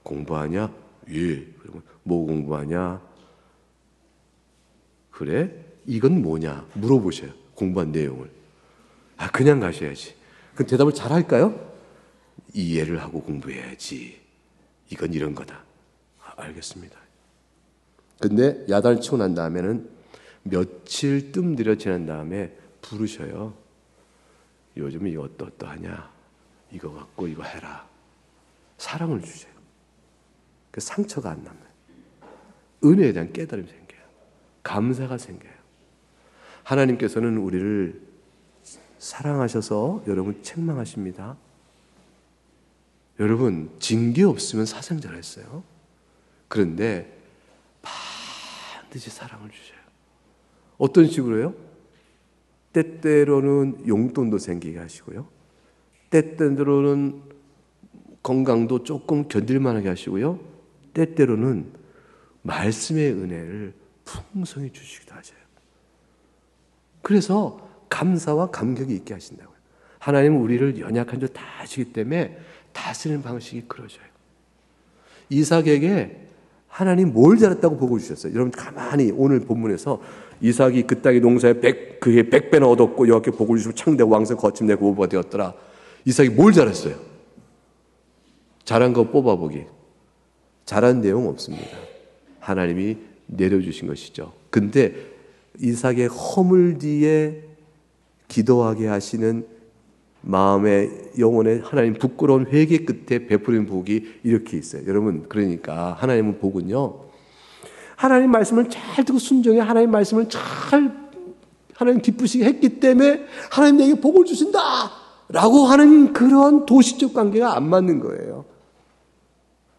공부하냐? 예. 그러면 뭐 공부하냐? 그래? 이건 뭐냐? 물어보셔요. 공부한 내용을. 그냥 가셔야지. 그 대답을 잘 할까요? 이해를 하고 공부해야지. 이건 이런 거다. 알겠습니다. 근데 야단을 치고 난 다음에는 며칠 뜸들여 지난 다음에 부르셔요. 요즘은 이거 어떠하냐? 이거 갖고 이거 해라. 사랑을 주세요. 그 상처가 안 남아요. 은혜에 대한 깨달음이 생겨요. 감사가 생겨요. 하나님께서는 우리를 사랑하셔서 여러분 책망하십니다. 여러분 징계 없으면 사상 잘했어요. 그런데 반드시 사랑을 주셔요. 어떤 식으로요? 때때로는 용돈도 생기게 하시고요. 때때로는 건강도 조금 견딜만하게 하시고요. 때때로는 말씀의 은혜를 풍성히 주시기도 하셔요. 그래서 감사와 감격이 있게 하신다고요. 하나님은 우리를 연약한 줄 다 아시기 때문에 다스리는 방식이 그러져요. 이삭에게 하나님 뭘 잘했다고 복을 주셨어요. 여러분 가만히 오늘 본문에서 이삭이 그 땅의 농사에 그의 100배나 얻었고 여호와께 복을 주시고 창대하고 왕성 거침내고 오버가 되었더라. 이삭이 뭘 잘했어요? 잘한 거 뽑아보기. 잘한 내용 없습니다. 하나님이 내려주신 것이죠. 근데 이삭의 허물 뒤에 기도하게 하시는 마음의 영혼의 하나님 부끄러운 회개 끝에 베푸는 복이 이렇게 있어요. 여러분 그러니까 하나님은 복은요, 하나님 말씀을 잘 듣고 순종해 하나님 말씀을 잘 하나님 기쁘시게 했기 때문에 하나님 내게 복을 주신다 라고 하는 그런 도시적 관계가 안 맞는 거예요.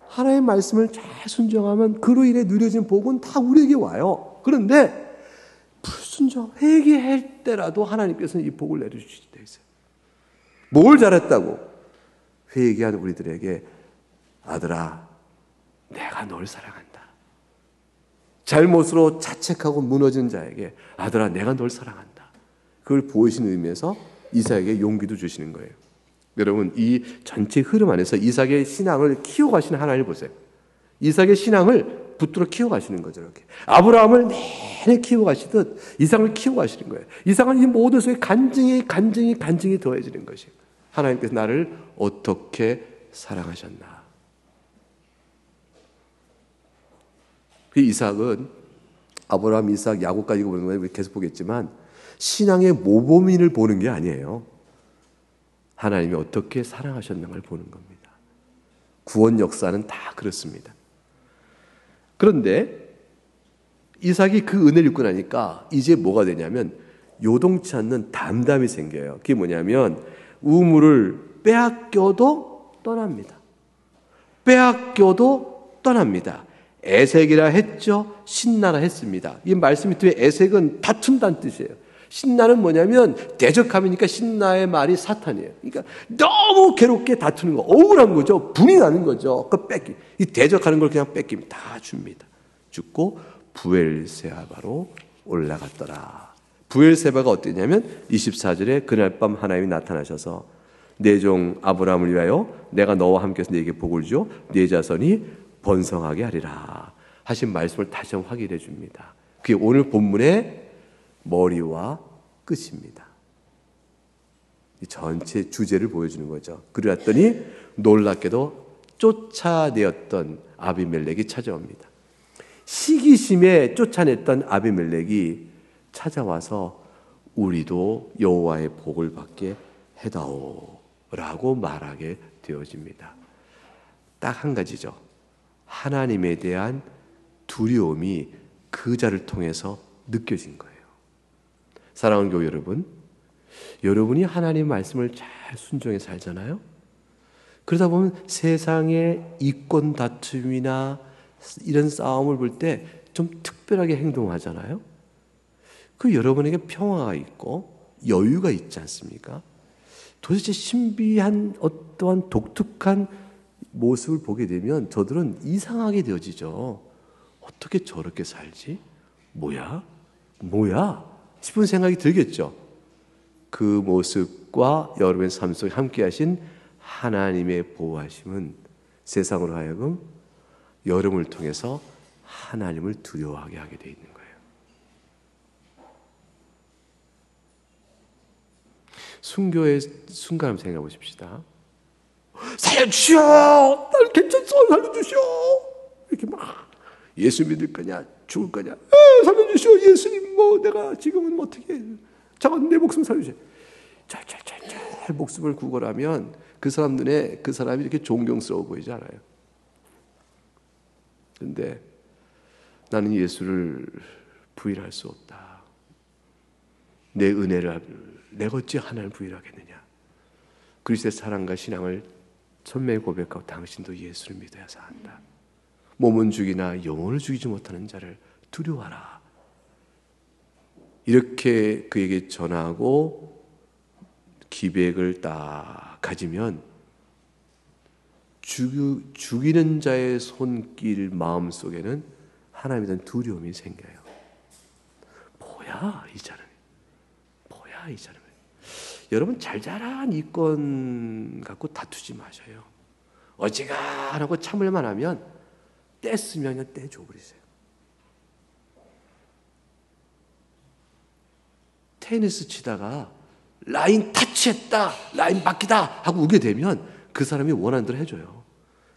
하나님의 말씀을 잘 순종하면 그로 인해 누려진 복은 다 우리에게 와요. 그런데 불순종, 회개할 때라도 하나님께서는 이 복을 내려주시게 되어 있어요. 뭘 잘했다고? 회개한 우리들에게 아들아, 내가 널 사랑한다. 잘못으로 자책하고 무너진 자에게 아들아, 내가 널 사랑한다. 그걸 보이시는 의미에서 이삭에게 용기도 주시는 거예요. 여러분 이 전체 흐름 안에서 이삭의 신앙을 키워가시는 하나님을 보세요. 이삭의 신앙을 붙들어 키워가시는 거죠. 이렇게 아브라함을 내내 키워가시듯 이삭을 키워가시는 거예요. 이삭은 이 모든 속에 간증이 더해지는 것이에요. 하나님께서 나를 어떻게 사랑하셨나. 그 이삭은 아브라함, 이삭, 야곱까지 보는 거예요. 계속 보겠지만 신앙의 모범인을 보는 게 아니에요. 하나님이 어떻게 사랑하셨는가를 보는 겁니다. 구원 역사는 다 그렇습니다. 그런데 이삭이 그 은혜를 입고 나니까 이제 뭐가 되냐면 요동치 않는 담담이 생겨요. 그게 뭐냐면 우물을 빼앗겨도 떠납니다. 빼앗겨도 떠납니다. 에색이라 했죠. 신나라 했습니다. 이 말씀 밑에 에색은 다툰다는 뜻이에요. 신나는 뭐냐면 대적함이니까 신나의 말이 사탄이에요. 그러니까 너무 괴롭게 다투는 거, 억울한 거죠. 분이 나는 거죠. 그 뺏기. 이 대적하는 걸 그냥 뺏기면 다 줍니다. 죽고 부엘세바로 올라갔더라. 부엘세바가 어땠냐면 24절에 그날 밤 하나님이 나타나셔서 내 종 아브라함을 위하여 내가 너와 함께해서 네게 복을 줘 네 자손이 번성하게 하리라 하신 말씀을 다시 한번 확인해 줍니다. 그게 오늘 본문의 머리와 끝입니다. 이 전체 주제를 보여주는 거죠. 그랬더니 놀랍게도 쫓아내었던 아비멜렉이 찾아옵니다. 시기심에 쫓아냈던 아비멜렉이 찾아와서 우리도 여호와의 복을 받게 해다오 라고 말하게 되어집니다. 딱 한 가지죠. 하나님에 대한 두려움이 그 자를 통해서 느껴진 거예요. 사랑하는 교회 여러분, 여러분이 하나님의 말씀을 잘 순종해 살잖아요. 그러다 보면 세상의 이권 다툼이나 이런 싸움을 볼 때 좀 특별하게 행동하잖아요. 그 여러분에게 평화가 있고 여유가 있지 않습니까? 도대체 신비한 어떠한 독특한 모습을 보게 되면 저들은 이상하게 되어지죠. 어떻게 저렇게 살지? 뭐야? 싶은 생각이 들겠죠. 그 모습과 여러분의 삶 속에 함께 하신 하나님의 보호하심은 세상으로 하여금 여러분을 통해서 하나님을 두려워하게 하게 되어 있는 거예요. 순교의 순간을 생각해 보십시다. 살려주시오! 날 괜찮소! 살려주시오! 이렇게 막 예수 믿을 거냐? 죽을 거냐? 살려주시오! 예수님 뭐 내가 지금은 어떻게 잠깐 내 목숨 살려주세요. 잘 목숨을 구걸하면 그 사람 눈에 그 사람이 이렇게 존경스러워 보이지 않아요. 그런데 나는 예수를 부인할 수 없다. 내 은혜를 내가 어찌 하나님을 부인하겠느냐. 그리스도의 사랑과 신앙을 선명히 고백하고 당신도 예수를 믿어야 산다. 몸은 죽이나 영혼을 죽이지 못하는 자를 두려워하라. 이렇게 그에게 전하고 기백을 딱 가지면 죽이는 자의 손길 마음속에는 하나님에 대한 두려움이 생겨요. 뭐야 이 자는, 뭐야 이 자는. 여러분 잘 자란 이권 갖고 다투지 마셔요. 어지간하고 참을만 하면 떼쓰면 그냥 떼줘버리세요. 테니스 치다가 라인 타치했다, 라인 바뀌다 하고 우게 되면 그 사람이 원하는 대로 해줘요.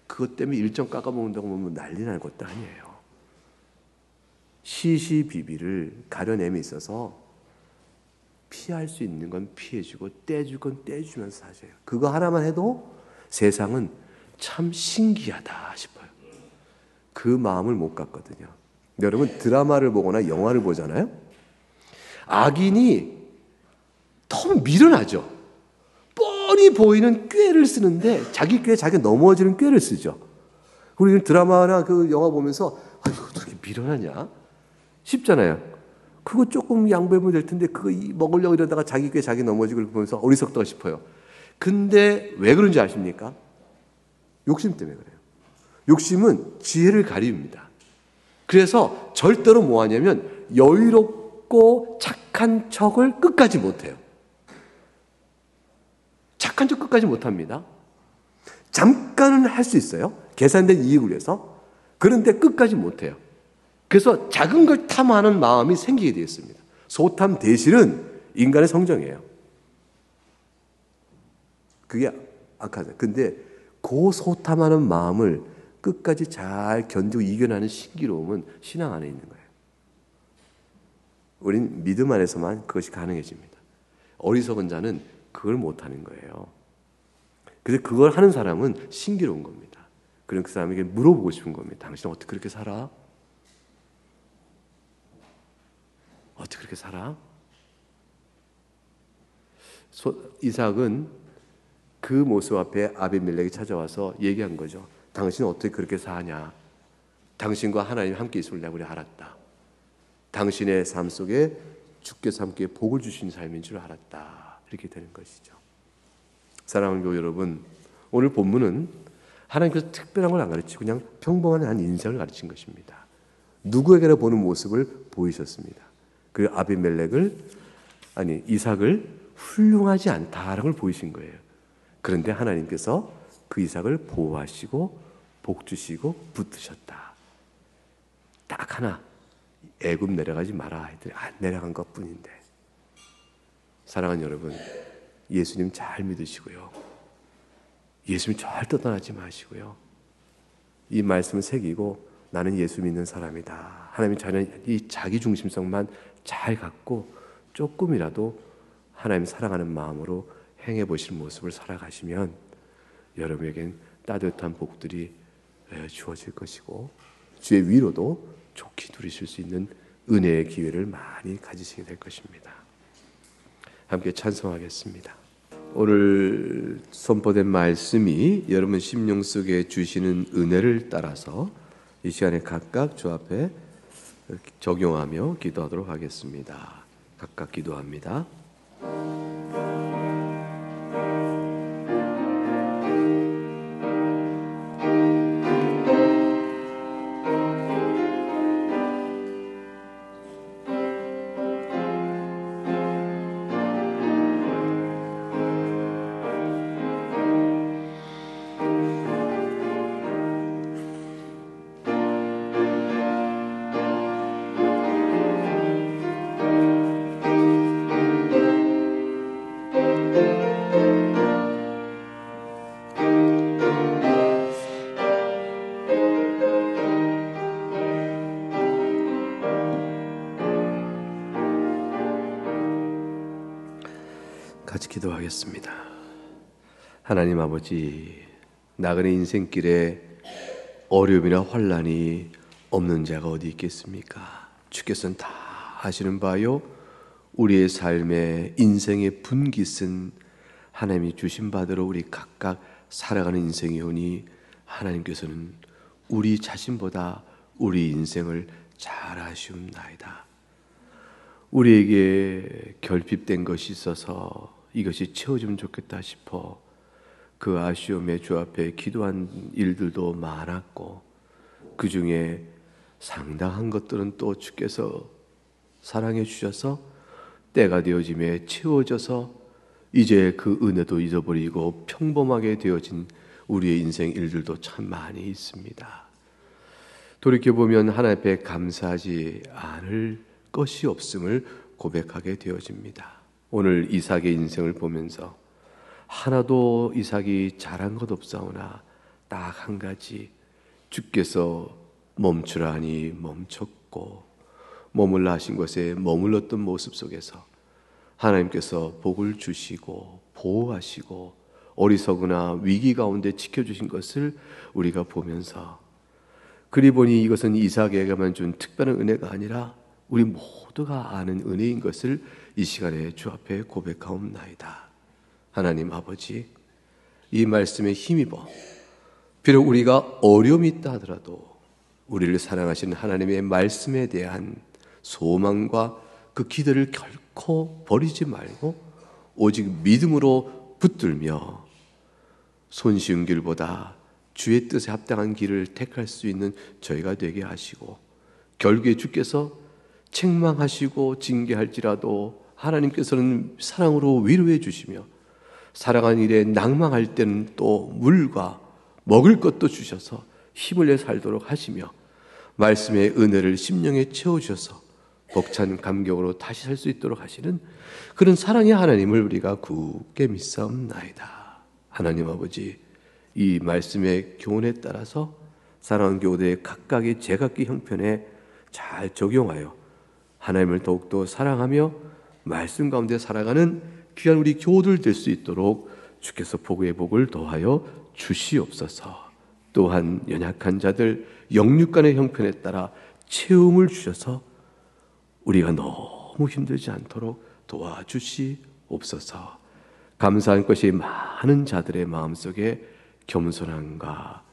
그것 때문에 일정 깎아먹는다고 보면 난리 날 것도 아니에요. 시시비비를 가려냄에 있어서 피할 수 있는 건 피해주고 떼줄 건 떼주면서 사세요. 그거 하나만 해도 세상은 참 신기하다 싶어요. 그 마음을 못 갖거든요. 여러분 드라마를 보거나 영화를 보잖아요. 악인이 더 밀어나죠. 뻔히 보이는 꾀를 쓰는데 자기 꾀에 자기가 넘어지는 꾀를 쓰죠. 우리 드라마나 그 영화 보면서 아이고 어떻게 밀어나냐 싶잖아요. 그거 조금 양보해보면 될 텐데 그거 먹으려고 이러다가 자기 꾀 자기 넘어지고 보면서 어리석다 싶어요. 근데 왜 그런지 아십니까? 욕심 때문에 그래요. 욕심은 지혜를 가립니다. 그래서 절대로 뭐 하냐면 여유롭고 착한 척을 끝까지 못해요. 착한 척 끝까지 못합니다. 잠깐은 할 수 있어요. 계산된 이익을 위해서. 그런데 끝까지 못해요. 그래서 작은 걸 탐하는 마음이 생기게 되어 있습니다. 소탐 대실은 인간의 성정이에요. 그게 악하죠. 근데 그 소탐하는 마음을 끝까지 잘 견디고 이겨내는 신기로움은 신앙 안에 있는 거예요. 우린 믿음 안에서만 그것이 가능해집니다. 어리석은 자는 그걸 못하는 거예요. 그래서 그걸 하는 사람은 신기로운 겁니다. 그럼 그 사람에게 물어보고 싶은 겁니다. 당신은 어떻게 그렇게 살아? 어떻게 그렇게 살아? 이삭은 그 모습 앞에 아비멜렉이 찾아와서 얘기한 거죠. 당신은 어떻게 그렇게 사냐? 당신과 하나님 함께 있음을 내가 우리 알았다. 당신의 삶 속에 주께서 함께 복을 주신 삶인 줄 알았다. 이렇게 되는 것이죠. 사랑하는 교우 여러분, 오늘 본문은 하나님께서 특별한 걸 안 가르치고 그냥 평범한 한 인생을 가르친 것입니다. 누구에게나 보는 모습을 보이셨습니다. 그 이삭을 훌륭하지 않다라는 걸 보이신 거예요. 그런데 하나님께서 그 이삭을 보호하시고 복 주시고 붙드셨다. 딱 하나, 애굽 내려가지 마라 했더니 안 내려간 것뿐인데. 사랑하는 여러분, 예수님 잘 믿으시고요. 예수님 절대 떠나지 마시고요. 이 말씀을 새기고 나는 예수 믿는 사람이다. 하나님 자는 이 자기 중심성만 잘 갖고 조금이라도 하나님 사랑하는 마음으로 행해 보실 모습을 살아가시면 여러분에겐 따뜻한 복들이 주어질 것이고 주의 위로도 좋게 누리실 수 있는 은혜의 기회를 많이 가지시게 될 것입니다. 함께 찬송하겠습니다. 오늘 선포된 말씀이 여러분 심령 속에 주시는 은혜를 따라서 이 시간에 각각 주 앞에 적용하며 기도하도록 하겠습니다. 각각 기도합니다. 같이 기도하겠습니다. 하나님 아버지, 나그네 인생길에 어려움이나 환난이 없는 자가 어디 있겠습니까? 주께서는 다 아시는 바요. 우리의 삶의 인생의 분깃은 하나님이 주신 바대로 우리 각각 살아가는 인생이오니 하나님께서는 우리 자신보다 우리 인생을 잘 아시옵나이다. 우리에게 결핍된 것이 있어서 이것이 채워지면 좋겠다 싶어 그 아쉬움에 주 앞에 기도한 일들도 많았고, 그 중에 상당한 것들은 또 주께서 사랑해 주셔서 때가 되어짐에 채워져서 이제 그 은혜도 잊어버리고 평범하게 되어진 우리의 인생 일들도 참 많이 있습니다. 돌이켜보면 하나님 앞에 감사하지 않을 것이 없음을 고백하게 되어집니다. 오늘 이삭의 인생을 보면서 하나도 이삭이 잘한 것 없사오나 딱 한 가지, 주께서 멈추라 하니 멈췄고 머물라 하신 곳에 머물렀던 모습 속에서 하나님께서 복을 주시고 보호하시고 어리석으나 위기 가운데 지켜주신 것을 우리가 보면서, 그리 보니 이것은 이삭에게만 준 특별한 은혜가 아니라 우리 모두가 아는 은혜인 것을 이 시간에 주 앞에 고백하옵나이다. 하나님 아버지, 이 말씀에 힘입어 비록 우리가 어려움이 있다 하더라도 우리를 사랑하시는 하나님의 말씀에 대한 소망과 그 기대를 결코 버리지 말고 오직 믿음으로 붙들며 손쉬운 길보다 주의 뜻에 합당한 길을 택할 수 있는 저희가 되게 하시고, 결국에 주께서 책망하시고 징계할지라도 하나님께서는 사랑으로 위로해 주시며, 살아가는 일에 낭망할 때는 또 물과 먹을 것도 주셔서 힘을 내 살도록 하시며, 말씀의 은혜를 심령에 채워주셔서 벅찬 감격으로 다시 살 수 있도록 하시는 그런 사랑의 하나님을 우리가 굳게 믿사옵나이다. 하나님 아버지, 이 말씀의 교훈에 따라서 사랑하는 교우들의 각각의 제각기 형편에 잘 적용하여 하나님을 더욱더 사랑하며 말씀 가운데 살아가는 귀한 우리 교우들 될 수 있도록 주께서 복의 복을 더하여 주시옵소서. 또한 연약한 자들 영육간의 형편에 따라 채움을 주셔서 우리가 너무 힘들지 않도록 도와주시옵소서. 감사한 것이 많은 자들의 마음속에 겸손함과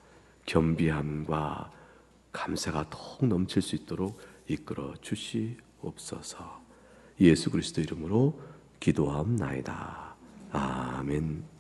겸비함과 감사가 더욱 넘칠 수 있도록 이끌어 주시옵소서. 예수 그리스도 이름으로 기도하옵나이다. 아멘.